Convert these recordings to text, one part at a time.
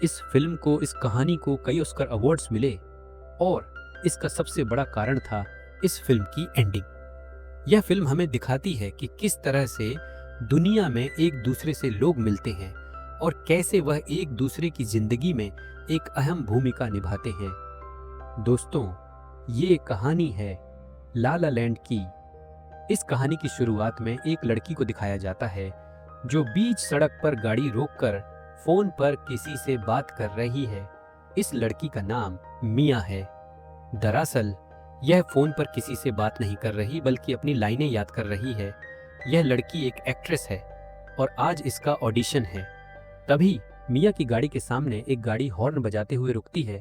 इस फिल्म को, इस कहानी को कई ऑस्कर अवार्ड्स मिले और इसका सबसे बड़ा कारण था इस फिल्म की एंडिंग। यह फिल्म हमें दिखाती है कि किस तरह से दुनिया में एक दूसरे से लोग मिलते हैं और कैसे वह एक दूसरे की जिंदगी में एक अहम भूमिका निभाते हैं। दोस्तों, ये कहानी है ला ला लैंड की। इस कहानी की शुरुआत में एक लड़की को दिखाया जाता है जो बीच सड़क पर गाड़ी रोककर फोन पर किसी से बात कर रही है। इस लड़की का नाम मिया है। दरअसल यह फोन पर किसी से बात नहीं कर रही बल्कि अपनी लाइनें याद कर रही है। यह लड़की एक एक्ट्रेस है और आज इसका ऑडिशन है। तभी मिया की गाड़ी के सामने एक गाड़ी हॉर्न बजाते हुए रुकती है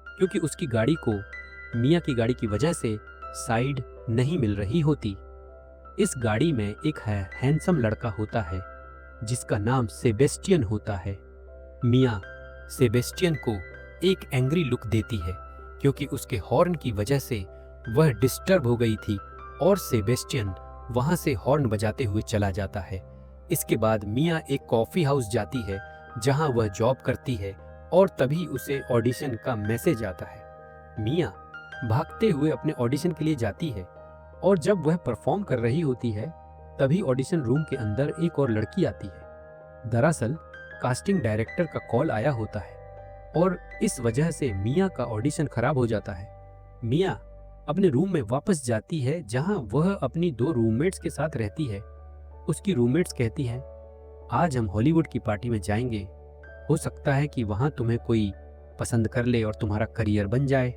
क्योंकि उसकी गाड़ी को मिया की गाड़ी की वजह से साइड नहीं मिल रही होती। इस गाड़ी में एक हैंडसम लड़का होता है जिसका नाम सेबेस्टियन होता है। मिया सेबेस्टियन को एक एंग्री लुक देती है क्योंकि उसके हॉर्न की वजह से वह डिस्टर्ब हो गई थी और सेबेस्टियन वहां से हॉर्न बजाते हुए चला जाता है। इसके बाद मिया एक कॉफी हाउस जाती है जहां वह जॉब करती है और तभी उसे ऑडिशन का मैसेज आता है। मिया भागते हुए अपने ऑडिशन के लिए जाती है और जब वह परफॉर्म कर रही होती है तभी ऑडिशन रूम के अंदर एक और लड़की आती है। दरअसल कास्टिंग डायरेक्टर का कॉल आया होता है और इस वजह से मिया का ऑडिशन खराब हो जाता है। मिया अपने रूम में वापस जाती है जहां वह अपनी 2 रूममेट्स के साथ रहती है। उसकी रूममेट्स कहती हैं, आज हम हॉलीवुड की पार्टी में जाएंगे, हो सकता है कि वहां तुम्हें कोई पसंद कर ले और तुम्हारा करियर बन जाए।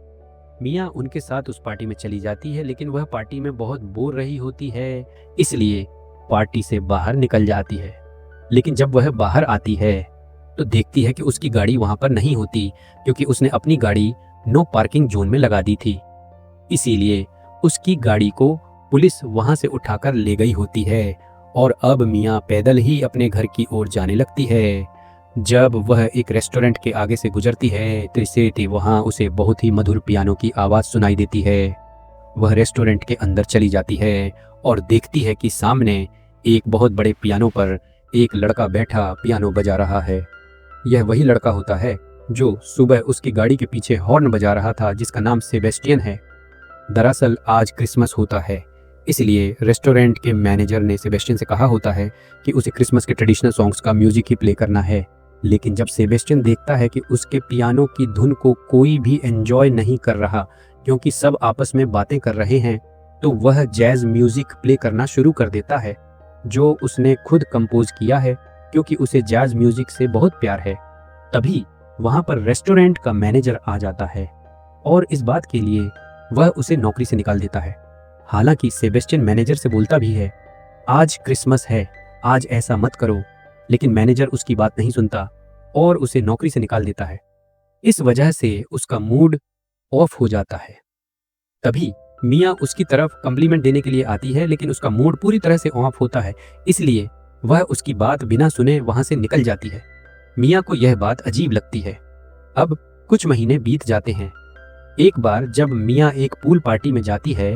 मिया उनके साथ उस पार्टी में चली जाती है लेकिन वह पार्टी में बहुत बोर रही होती है, इसलिए पार्टी से बाहर निकल जाती है। लेकिन जब वह बाहर आती है तो देखती है कि उसकी गाड़ी वहां पर नहीं होती क्योंकि उसने अपनी गाड़ी नो पार्किंग जोन में लगा दी थी। इसीलिए उसकी गाड़ी को पुलिस वहां से उठाकर ले गई होती है और अब मिया पैदल ही अपने घर की ओर जाने लगती है। जब वह एक रेस्टोरेंट के आगे से गुजरती है तो वहां उसे बहुत ही मधुर पियानो की आवाज सुनाई देती है। वह रेस्टोरेंट के अंदर चली जाती है और देखती है कि सामने एक बहुत बड़े पियानो पर एक लड़का बैठा पियानो बजा रहा है। यह वही लड़का होता है जो सुबह उसकी गाड़ी के पीछे हॉर्न बजा रहा था जिसका नाम सेबेस्टियन है। दरअसल आज क्रिसमस होता है, इसलिए रेस्टोरेंट के मैनेजर ने सेबेस्टियन से कहा होता है कि उसे क्रिसमस के ट्रेडिशनल सॉन्ग्स का म्यूजिक ही प्ले करना है। लेकिन जब सेबेस्टियन देखता है कि उसके पियानो की धुन को कोई भी एंजॉय नहीं कर रहा क्योंकि सब आपस में बातें कर रहे हैं, तो वह जैज म्यूजिक प्ले करना शुरू कर देता है जो उसने खुद कंपोज किया है क्योंकि उसे जैज म्यूजिक से बहुत प्यार है। तभी वहां पर रेस्टोरेंट का मैनेजर आ जाता है और इस बात के लिए वह उसे नौकरी से निकाल देता है। हालांकि सेबेस्टियन मैनेजर से बोलता भी है, आज क्रिसमस है, आज ऐसा मत करो, लेकिन मैनेजर उसकी बात नहीं सुनता और उसे नौकरी से निकाल देता है। इस वजह से उसका मूड ऑफ हो जाता है। तभी मिया उसकी तरफ कम्प्लीमेंट देने के लिए आती है लेकिन उसका मूड पूरी तरह से ऑफ होता है, इसलिए वह उसकी बात बिना सुने वहां से निकल जाती है। मिया को यह बात अजीब लगती है। अब कुछ महीने बीत जाते हैं। एक बार जब मिया एक पूल पार्टी में जाती है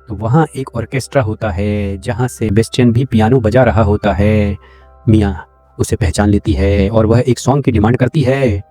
तो वहां एक ऑर्केस्ट्रा होता है जहां सेबेस्टियन भी पियानो बजा रहा होता है। मिया उसे पहचान लेती है और वह एक सॉन्ग की डिमांड करती है।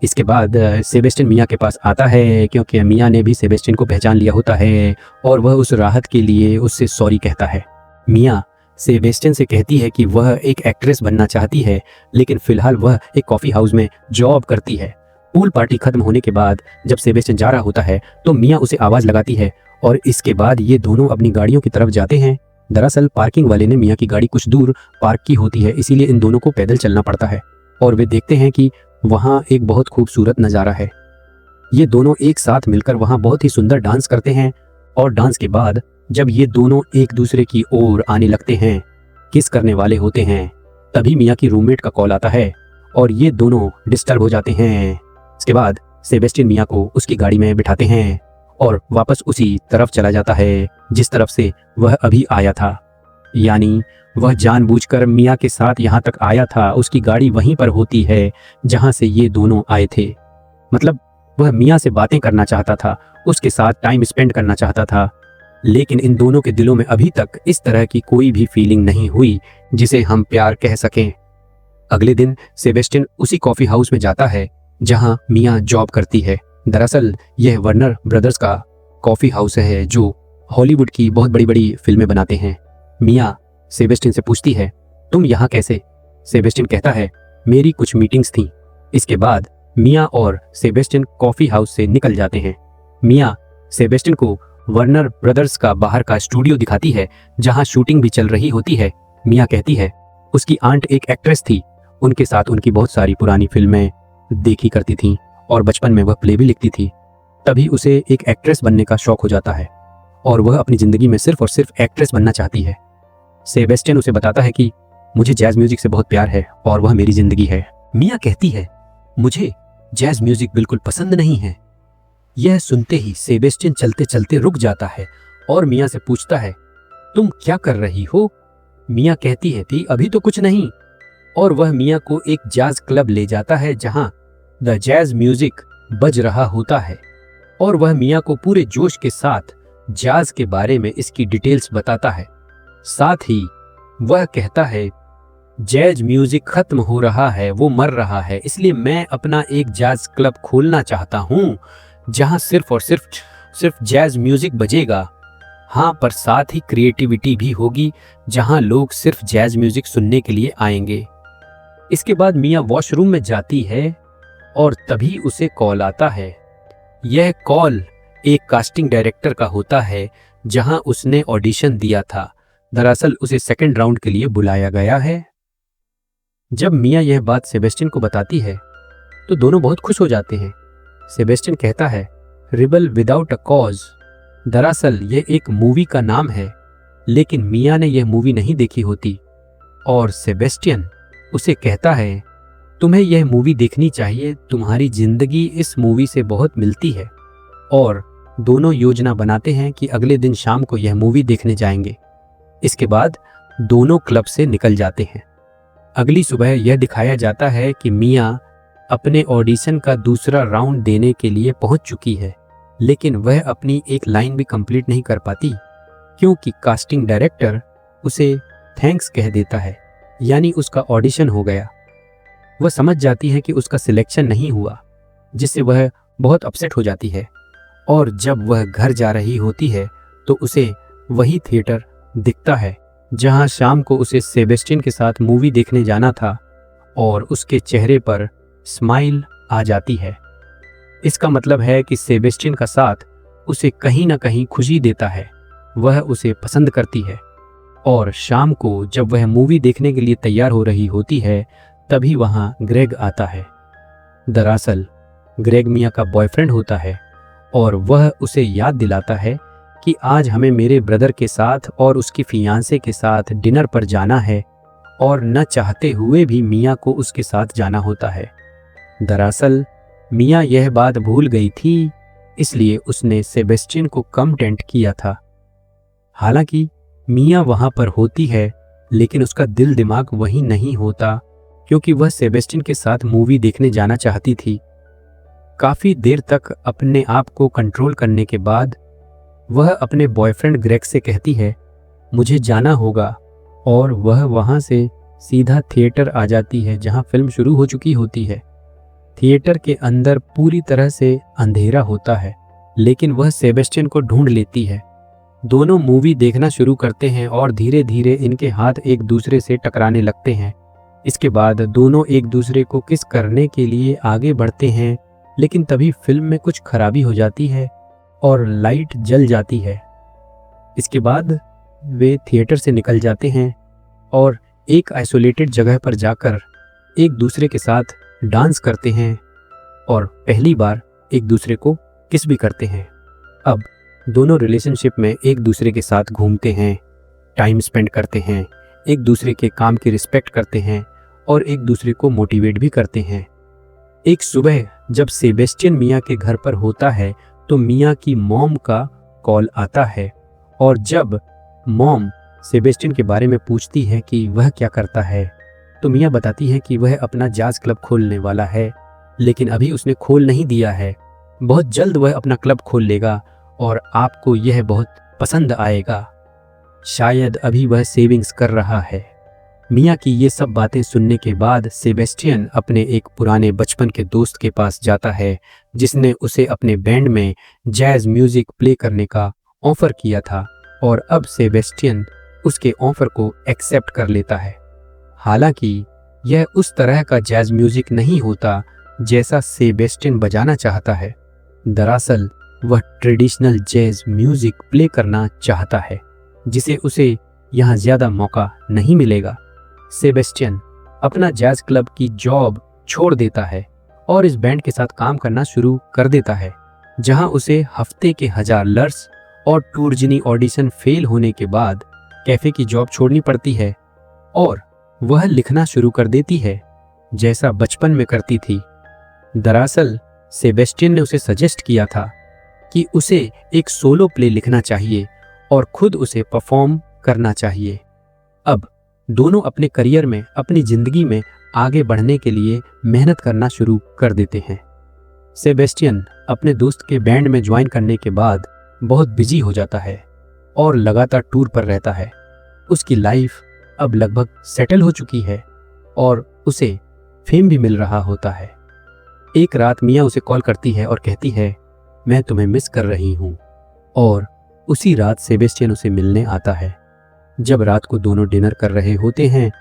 इसके बाद सेबेस्टियन मिया के पास आता है क्योंकि मिया ने भी सेबेस्टियन को पहचान लिया होता है और वह उस राहत के लिए उससे सॉरी कहता है। मिया सेबेस्टियन से कहती है कि वह एक एक्ट्रेस बनना चाहती है लेकिन फिलहाल वह एक कॉफी हाउस में जॉब करती है। पूल पार्टी खत्म होने के बाद जब सेबेस्टियन जा रहा होता है तो मिया उसे आवाज लगाती है और इसके बाद ये दोनों अपनी गाड़ियों की तरफ जाते हैं। दरअसल पार्किंग वाले ने मिया की गाड़ी कुछ दूर पार्क की होती है, इसीलिए इन दोनों को पैदल चलना पड़ता है और वे देखते हैं कि वहाँ एक बहुत खूबसूरत नज़ारा है। ये दोनों एक साथ मिलकर वहाँ बहुत ही सुंदर डांस करते हैं और डांस के बाद जब ये दोनों एक दूसरे की ओर आने लगते हैं, किस करने वाले होते हैं, तभी मिया की रूममेट का कॉल आता है और ये दोनों डिस्टर्ब हो जाते हैं। इसके बाद सेबेस्टियन मिया को उसकी गाड़ी में बिठाते हैं और वापस उसी तरफ चला जाता है जिस तरफ से वह अभी आया था। यानी वह जानबूझकर मिया के साथ यहाँ तक आया था। उसकी गाड़ी वहीं पर होती है जहाँ से ये दोनों आए थे। मतलब वह मिया से बातें करना चाहता था, उसके साथ टाइम स्पेंड करना चाहता था, लेकिन इन दोनों के दिलों में अभी तक इस तरह की कोई भी फीलिंग नहीं हुई जिसे हम प्यार कह सकें। अगले दिन सेबेस्टियन उसी कॉफी हाउस में जाता है जहां मिया जॉब करती है। दरअसल यह वर्नर ब्रदर्स का कॉफ़ी हाउस है जो हॉलीवुड की बहुत बड़ी बड़ी फिल्में बनाते हैं। मिया सेबेस्टियन से पूछती है, तुम यहाँ कैसे? सेबेस्टियन कहता है, मेरी कुछ मीटिंग्स थी। इसके बाद मिया और सेबेस्टियन कॉफ़ी हाउस से निकल जाते हैं। मिया सेबेस्टियन को वर्नर ब्रदर्स का बाहर का स्टूडियो दिखाती है जहां शूटिंग भी चल रही होती है। मिया कहती है उसकी आंट एक एक्ट्रेस थी, उनके साथ उनकी बहुत सारी पुरानी फिल्में देखी करती थी और बचपन में वह प्ले भी लिखती थी। तभी उसे एक एक्ट्रेस बनने का शौक हो जाता है और वह अपनी ज़िंदगी में सिर्फ और सिर्फ एक्ट्रेस बनना चाहती है। सेबेस्टियन उसे बताता है कि मुझे जैज़ म्यूज़िक से बहुत प्यार है और वह मेरी ज़िंदगी है। मिया कहती है, मुझे जैज़ म्यूज़िक बिल्कुल पसंद नहीं है। यह सुनते ही सेबेस्टियन चलते चलते रुक जाता है और मिया से पूछता है, तुम क्या कर रही हो? मिया कहती है कि अभी तो कुछ नहीं, और वह मिया को एक जैज़ क्लब ले जाता है जहां द जैज़ म्यूजिक बज रहा होता है और वह मिया को पूरे जोश के साथ जैज़ के बारे में इसकी डिटेल्स बताता है। साथ ही वह कहता है, जैज़ म्यूजिक खत्म हो रहा है, वो मर रहा है, इसलिए मैं अपना एक जैज़ क्लब खोलना चाहता हूँ जहां सिर्फ और सिर्फ जैज़ म्यूजिक बजेगा। हाँ, पर साथ ही क्रिएटिविटी भी होगी जहां लोग सिर्फ जैज़ म्यूजिक सुनने के लिए आएंगे। इसके बाद मिया वॉशरूम में जाती है और तभी उसे कॉल आता है। यह कॉल एक कास्टिंग डायरेक्टर का होता है जहां उसने ऑडिशन दिया था। दरअसल उसे सेकंड राउंड के लिए बुलाया गया है। जब मिया यह बात सेबेस्टियन को बताती है तो दोनों बहुत खुश हो जाते हैं। सेबेस्टियन कहता है, रिबल विदाउट अ कॉज। दरअसल यह एक मूवी का नाम है, लेकिन मिया ने यह मूवी नहीं देखी होती और सेबेस्टियन उसे कहता है, तुम्हें यह मूवी देखनी चाहिए, तुम्हारी जिंदगी इस मूवी से बहुत मिलती है। और दोनों योजना बनाते हैं कि अगले दिन शाम को यह मूवी देखने जाएंगे। इसके बाद दोनों क्लब से निकल जाते हैं। अगली सुबह यह दिखाया जाता है कि मिया अपने ऑडिशन का दूसरा राउंड देने के लिए पहुंच चुकी है, लेकिन वह अपनी एक लाइन भी कंप्लीट नहीं कर पाती क्योंकि कास्टिंग डायरेक्टर उसे थैंक्स कह देता है, यानी उसका ऑडिशन हो गया। वह समझ जाती है कि उसका सिलेक्शन नहीं हुआ, जिससे वह बहुत अपसेट हो जाती है और जब वह घर जा रही होती है तो उसे वही थिएटर दिखता है जहां शाम को उसे सेबेस्टियन के साथ मूवी देखने जाना था और उसके चेहरे पर स्माइल आ जाती है। इसका मतलब है कि सेबेस्टियन का साथ उसे कहीं ना कहीं खुशी देता है, वह उसे पसंद करती है। और शाम को जब वह मूवी देखने के लिए तैयार हो रही होती है तभी वहां ग्रेग आता है। दरअसल ग्रेग मिया का बॉयफ्रेंड होता है और वह उसे याद दिलाता है कि आज हमें मेरे ब्रदर के साथ और उसकी फियांसे के साथ डिनर पर जाना है और न चाहते हुए भी मिया को उसके साथ जाना होता है। दरअसल मिया यह बात भूल गई थी, इसलिए उसने सेबेस्टियन को कम टेंट किया था। हालांकि मिया वहां पर होती है, लेकिन उसका दिल दिमाग वहीं नहीं होता क्योंकि वह सेबेस्टियन के साथ मूवी देखने जाना चाहती थी। काफ़ी देर तक अपने आप को कंट्रोल करने के बाद वह अपने बॉयफ्रेंड ग्रेग से कहती है, मुझे जाना होगा, और वह वहां से सीधा थिएटर आ जाती है जहां फिल्म शुरू हो चुकी होती है। थिएटर के अंदर पूरी तरह से अंधेरा होता है, लेकिन वह सेबेस्टियन को ढूंढ लेती है। दोनों मूवी देखना शुरू करते हैं और धीरे धीरे इनके हाथ एक दूसरे से टकराने लगते हैं। इसके बाद दोनों एक दूसरे को किस करने के लिए आगे बढ़ते हैं, लेकिन तभी फिल्म में कुछ खराबी हो जाती है और लाइट जल जाती है। इसके बाद वे थिएटर से निकल जाते हैं और एक आइसोलेटेड जगह पर जाकर एक दूसरे के साथ डांस करते हैं और पहली बार एक दूसरे को किस भी करते हैं। अब दोनों रिलेशनशिप में एक दूसरे के साथ घूमते हैं, टाइम स्पेंड करते हैं, एक दूसरे के काम की रिस्पेक्ट करते हैं और एक दूसरे को मोटिवेट भी करते हैं। एक सुबह जब सेबेस्टियन मिया के घर पर होता है तो मिया की मॉम का कॉल आता है, और जब मॉम सेबेस्टियन के बारे में पूछती है कि वह क्या करता है तो मिया बताती है कि वह अपना जैज़ क्लब खोलने वाला है, लेकिन अभी उसने खोल नहीं दिया है। बहुत जल्द वह अपना क्लब खोल लेगा और आपको यह बहुत पसंद आएगा। शायद अभी वह सेविंग्स कर रहा है। मिया की ये सब बातें सुनने के बाद सेबेस्टियन अपने एक पुराने बचपन के दोस्त के पास जाता है जिसने उसे अपने बैंड में जैज म्यूजिक प्ले करने का ऑफर किया था, और अब सेबेस्टियन उसके ऑफर को एक्सेप्ट कर लेता है। हालांकि यह उस तरह का जैज म्यूजिक नहीं होता जैसा सेबेस्टियन बजाना चाहता है। दरअसल वह ट्रेडिशनल जैज म्यूजिक प्ले करना चाहता है जिसे उसे यहाँ ज्यादा मौका नहीं मिलेगा। सेबेस्टियन अपना जैज क्लब की जॉब छोड़ देता है और इस बैंड के साथ काम करना शुरू कर देता है, जहां उसे हफ्ते के $1000 और टूरजिनी ऑडिशन फेल होने के बाद कैफे की जॉब छोड़नी पड़ती है और वह लिखना शुरू कर देती है जैसा बचपन में करती थी। दरअसल सेबेस्टियन ने उसे सजेस्ट किया था कि उसे एक सोलो प्ले लिखना चाहिए और खुद उसे परफॉर्म करना चाहिए। अब दोनों अपने करियर में, अपनी जिंदगी में आगे बढ़ने के लिए मेहनत करना शुरू कर देते हैं। सेबेस्टियन अपने दोस्त के बैंड में ज्वाइन करने के बाद बहुत बिजी हो जाता है और लगातार टूर पर रहता है। उसकी लाइफ अब लगभग सेटल हो चुकी है और उसे फेम भी मिल रहा होता है। एक रात मिया उसे कॉल करती है और कहती है, मैं तुम्हें मिस कर रही हूँ। और उसी रात सेबेस्टियन उसे मिलने आता है। जब रात को दोनों डिनर कर रहे होते हैं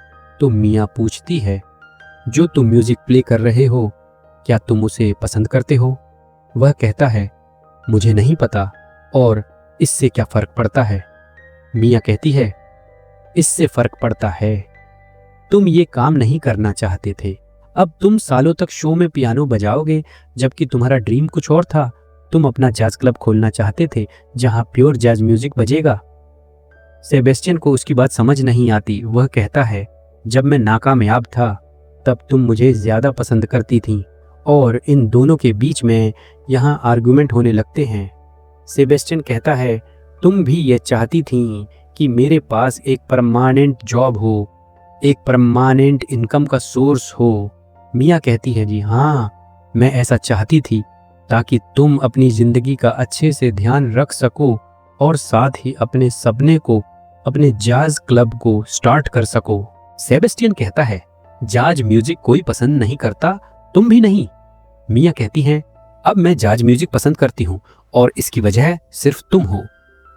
तो मिया पूछती है, जो तुम म्यूजिक प्ले कर रहे हो क्या तुम उसे पसंद करते हो? वह कहता है, मुझे नहीं पता और इससे क्या फर्क पड़ता है? मिया कहती है, इससे फर्क पड़ता है। तुम ये काम नहीं करना चाहते थे, अब तुम सालों तक शो में पियानो बजाओगे, जबकि तुम्हारा ड्रीम कुछ और था। तुम अपना जैज क्लब खोलना चाहते थे जहां प्योर जैज म्यूजिक बजेगा। सेबेस्टियन को उसकी बात समझ नहीं आती। वह कहता है, जब मैं नाकामयाब था तब तुम मुझे ज्यादा पसंद करती थी और इन दोनों के बीच में यहाँ आर्गुमेंट होने लगते हैं। सेबेस्टियन कहता है, तुम भी ये चाहती थी कि मेरे पास एक परमानेंट जॉब हो, एक परमानेंट इनकम का सोर्स हो। मिया कहती है, जी हाँ, मैं ऐसा चाहती थी ताकि तुम अपनी जिंदगी का अच्छे से ध्यान रख सको और साथ ही अपने सपने को, अपने जैज क्लब को स्टार्ट कर सको। सेबेस्टियन कहता है, जैज म्यूजिक कोई पसंद नहीं करता, तुम भी नहीं। मिया कहती है, अब मैं जैज म्यूजिक पसंद करती हूँ और इसकी वजह सिर्फ तुम हो।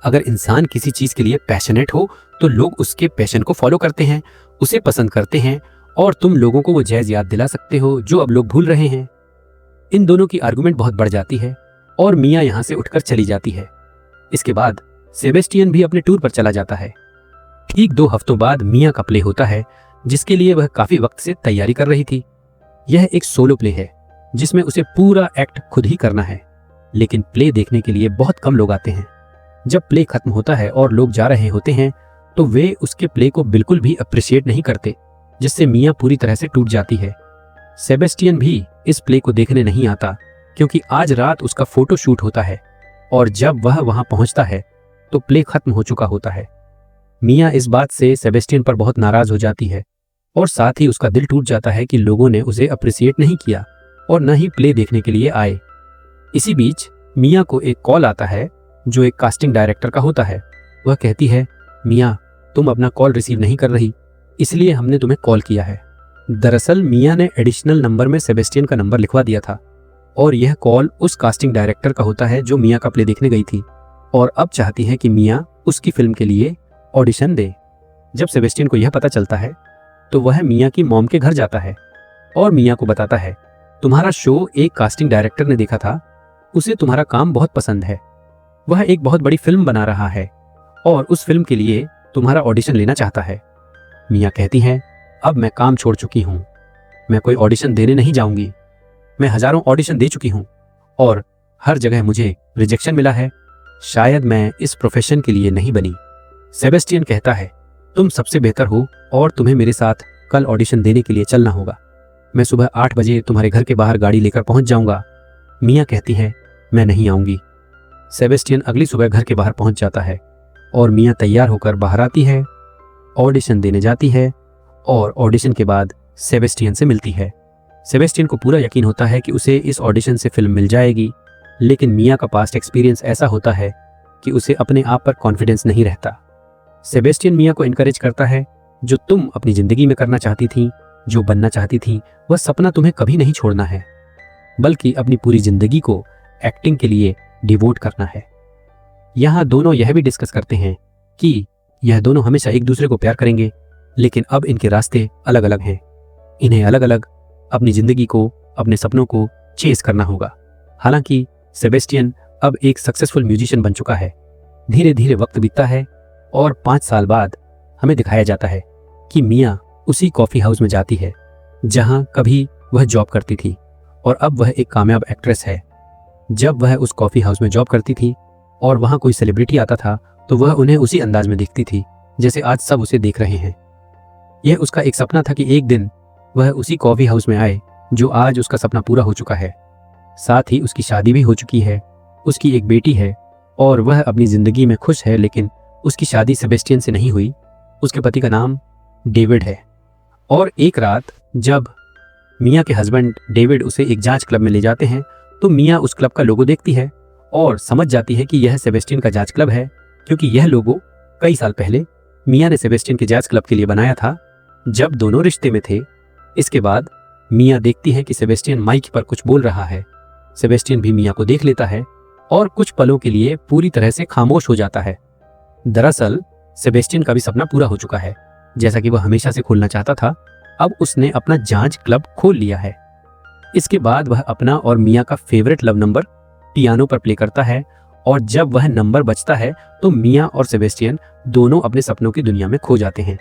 अगर इंसान किसी चीज के लिए पैशनेट हो तो लोग उसके पैशन को फॉलो करते हैं, उसे पसंद करते हैं और तुम लोगों को वो जैज याद दिला सकते हो जो अब लोग भूल रहे हैं। इन दोनों की आर्गुमेंट बहुत बढ़ जाती है और मिया यहाँ से उठकर चली जाती है। इसके बाद सेबेस्टियन भी अपने टूर पर चला जाता है। ठीक 2 हफ्तों बाद मिया का प्ले होता है जिसके लिए वह काफी वक्त से तैयारी कर रही थी। यह एक सोलो प्ले है जिसमें उसे पूरा एक्ट खुद ही करना है, लेकिन प्ले देखने के लिए बहुत कम लोग आते हैं। जब प्ले खत्म होता है और लोग जा रहे होते हैं तो वे उसके प्ले को बिल्कुल भी अप्रिशिएट नहीं करते, जिससे मिया पूरी तरह से टूट जाती है। सेबेस्टियन भी इस प्ले को देखने नहीं आता क्योंकि आज रात उसका फोटो शूट होता है और जब वह वहां पहुंचता है तो प्ले खत्म हो चुका होता है। मिया इस बात से सेबेस्टियन पर बहुत नाराज हो जाती है और साथ ही उसका दिल टूट जाता है कि लोगों ने उसे अप्रिशिएट नहीं किया और न ही प्ले देखने के लिए आए। इसी बीच मिया को एक कॉल आता है जो एक कास्टिंग डायरेक्टर का होता है। वह कहती है, मिया, तुम अपना कॉल रिसीव नहीं कर रही, इसलिए हमने तुम्हें कॉल किया है। दरअसल मिया ने एडिशनल नंबर में सेबेस्टियन का नंबर लिखवा दिया था और यह कॉल उस कास्टिंग डायरेक्टर का होता है जो मिया का प्ले देखने गई थी और अब चाहती है कि मिया उसकी फिल्म के लिए ऑडिशन दे। जब सेबेस्टियन को यह पता चलता है तो वह मिया की मॉम के घर जाता है और मिया को बताता है, तुम्हारा शो एक कास्टिंग डायरेक्टर ने देखा था, उसे तुम्हारा काम बहुत पसंद है, वह एक बहुत बड़ी फिल्म बना रहा है और उस फिल्म के लिए तुम्हारा ऑडिशन लेना चाहता है। मिया कहती है, अब मैं काम छोड़ चुकी हूँ, मैं कोई ऑडिशन देने नहीं जाऊंगी। मैं हजारों ऑडिशन दे चुकी हूँ और हर जगह मुझे रिजेक्शन मिला है, शायद मैं इस प्रोफेशन के लिए नहीं बनी। सेबेस्टियन कहता है, तुम सबसे बेहतर हो और तुम्हें मेरे साथ कल ऑडिशन देने के लिए चलना होगा। मैं सुबह 8 बजे तुम्हारे घर के बाहर गाड़ी लेकर पहुंच जाऊंगा। मिया कहती है, मैं नहीं आऊंगी। सेबेस्टियन अगली सुबह घर के बाहर पहुंच जाता है और मिया तैयार होकर बाहर आती है, ऑडिशन देने जाती है और ऑडिशन के बाद सेबेस्टियन से मिलती है। सेबेस्टियन को पूरा यकीन होता है कि उसे इस ऑडिशन से फिल्म मिल जाएगी, लेकिन मिया का पास्ट एक्सपीरियंस ऐसा होता है कि उसे अपने आप पर कॉन्फिडेंस नहीं रहता। सेबेस्टियन मिया को इनकरेज करता है जो तुम अपनी जिंदगी में करना चाहती थी, जो बनना चाहती थी, वह सपना तुम्हें कभी नहीं छोड़ना है, बल्कि अपनी पूरी जिंदगी को एक्टिंग के लिए डिवोट करना है। यहाँ दोनों यह भी डिस्कस करते हैं कि यह दोनों हमेशा एक दूसरे को प्यार करेंगे, लेकिन अब इनके रास्ते अलग अलग हैं। इन्हें अलग अलग अपनी जिंदगी को, अपने सपनों को चेस करना होगा। हालांकि सेबेस्टियन अब एक सक्सेसफुल म्यूजिशियन बन चुका है। धीरे धीरे वक्त बीतता है और 5 साल बाद हमें दिखाया जाता है कि मिया उसी कॉफी हाउस में जाती है जहां कभी वह जॉब करती थी, और अब वह एक कामयाब एक्ट्रेस है। जब वह उस कॉफी हाउस में जॉब करती थी और वहां कोई सेलिब्रिटी आता था तो वह उन्हें उसी अंदाज में दिखती थी जैसे आज सब उसे देख रहे हैं। यह उसका एक सपना था कि एक दिन वह उसी कॉफी हाउस में आए, जो आज उसका सपना पूरा हो चुका है। साथ ही उसकी शादी भी हो चुकी है, उसकी एक बेटी है और वह अपनी जिंदगी में खुश है। लेकिन उसकी शादी सेबेस्टियन से नहीं हुई। उसके पति का नाम डेविड है। और एक रात जब मिया के हस्बैंड डेविड उसे एक जांच क्लब में ले जाते हैं तो मिया उस क्लब का लोगो देखती है और समझ जाती है कि यह सेबेस्टियन का जांच क्लब है, क्योंकि यह लोगो कई साल पहले मिया ने सेबेस्टियन के जांच क्लब के लिए बनाया था जब दोनों रिश्ते में थे। इसके बाद मिया देखती है कि सेबेस्टियन माइक पर कुछ बोल रहा है। सेबेस्टियन भी मिया को देख लेता है और कुछ पलों के लिए पूरी तरह से खामोश हो जाता है। दरअसल सेबेस्टियन का भी सपना पूरा हो चुका है, जैसा कि वह हमेशा से खोलना चाहता था। अब उसने अपना जांच क्लब खोल लिया है। इसके बाद वह अपना और मिया का फेवरेट लव नंबर पियानो पर प्ले करता है, और जब वह नंबर बजता है तो मिया और सेबेस्टियन दोनों अपने सपनों की दुनिया में खो जाते हैं।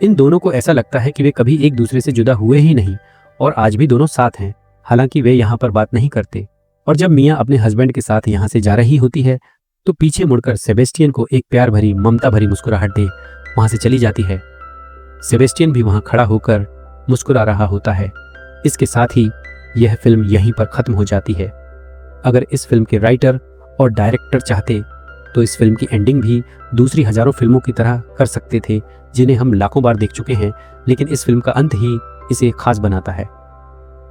इन दोनों को ऐसा लगता है कि वे कभी एक दूसरे से जुदा हुए ही नहीं और आज भी दोनों साथ हैं। हालांकि वे यहाँ पर बात नहीं करते। और जब मिया अपने हस्बैंड के साथ यहाँ से जा रही होती है तो पीछे मुड़कर सेबेस्टियन को एक प्यार भरी, ममता भरी मुस्कुराहट दे वहां से चली जाती है। सेबेस्टियन भी वहां खड़ा होकर मुस्कुरा रहा होता है। इसके साथ ही यह फिल्म यहीं पर खत्म हो जाती है। अगर इस फिल्म के राइटर और डायरेक्टर चाहते तो इस फिल्म की एंडिंग भी दूसरी हजारों फिल्मों की तरह कर सकते थे जिन्हें हम लाखों बार देख चुके हैं, लेकिन इस फिल्म का अंत ही इसे खास बनाता है।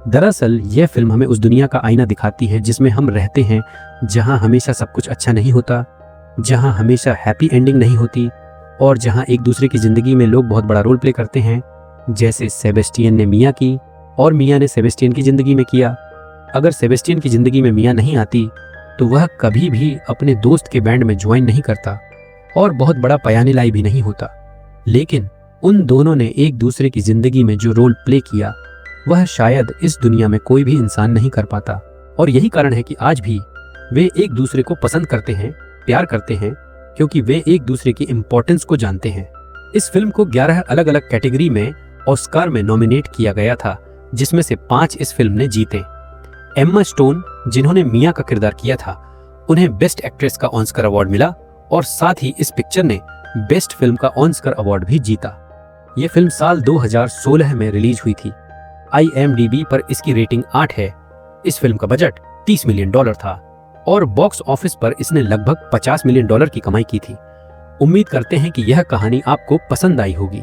दरअसल यह फिल्म हमें उस दुनिया का आईना दिखाती है जिसमें हम रहते हैं, जहां हमेशा सब कुछ अच्छा नहीं होता, जहां हमेशा हैप्पी एंडिंग नहीं होती और जहां एक दूसरे की जिंदगी में लोग बहुत बड़ा रोल प्ले करते हैं, जैसे सेबेस्टियन ने मिया की और मिया ने सेबेस्टियन की जिंदगी में किया। अगर सेबेस्टियन की जिंदगी में मिया नहीं आती तो वह कभी भी अपने दोस्त के बैंड में ज्वाइन नहीं करता और बहुत बड़ा पयाने लाई भी नहीं होता। लेकिन उन दोनों ने एक दूसरे की जिंदगी में जो रोल प्ले किया वह शायद इस दुनिया में कोई भी इंसान नहीं कर पाता। और यही कारण है कि आज भी वे एक दूसरे को पसंद करते हैं, प्यार करते हैं, क्योंकि वे एक दूसरे की इंपॉर्टेंस को जानते हैं। इस फिल्म को 11 अलग अलग कैटेगरी में ऑस्कार में नॉमिनेट किया गया था, जिसमें से 5 इस फिल्म ने जीते। एम्मा स्टोन, जिन्होंने मिया का किरदार किया था, उन्हें बेस्ट एक्ट्रेस का ऑस्कर अवार्ड मिला और साथ ही इस पिक्चर ने बेस्ट फिल्म का ऑस्कर अवार्ड भी जीता। यह फिल्म साल 2016 में रिलीज हुई थी। IMDb पर इसकी रेटिंग 8 है। इस फिल्म का बजट $30 मिलियन था और बॉक्स ऑफिस पर इसने लगभग $50 मिलियन की कमाई की थी। उम्मीद करते हैं कि यह कहानी आपको पसंद आई होगी।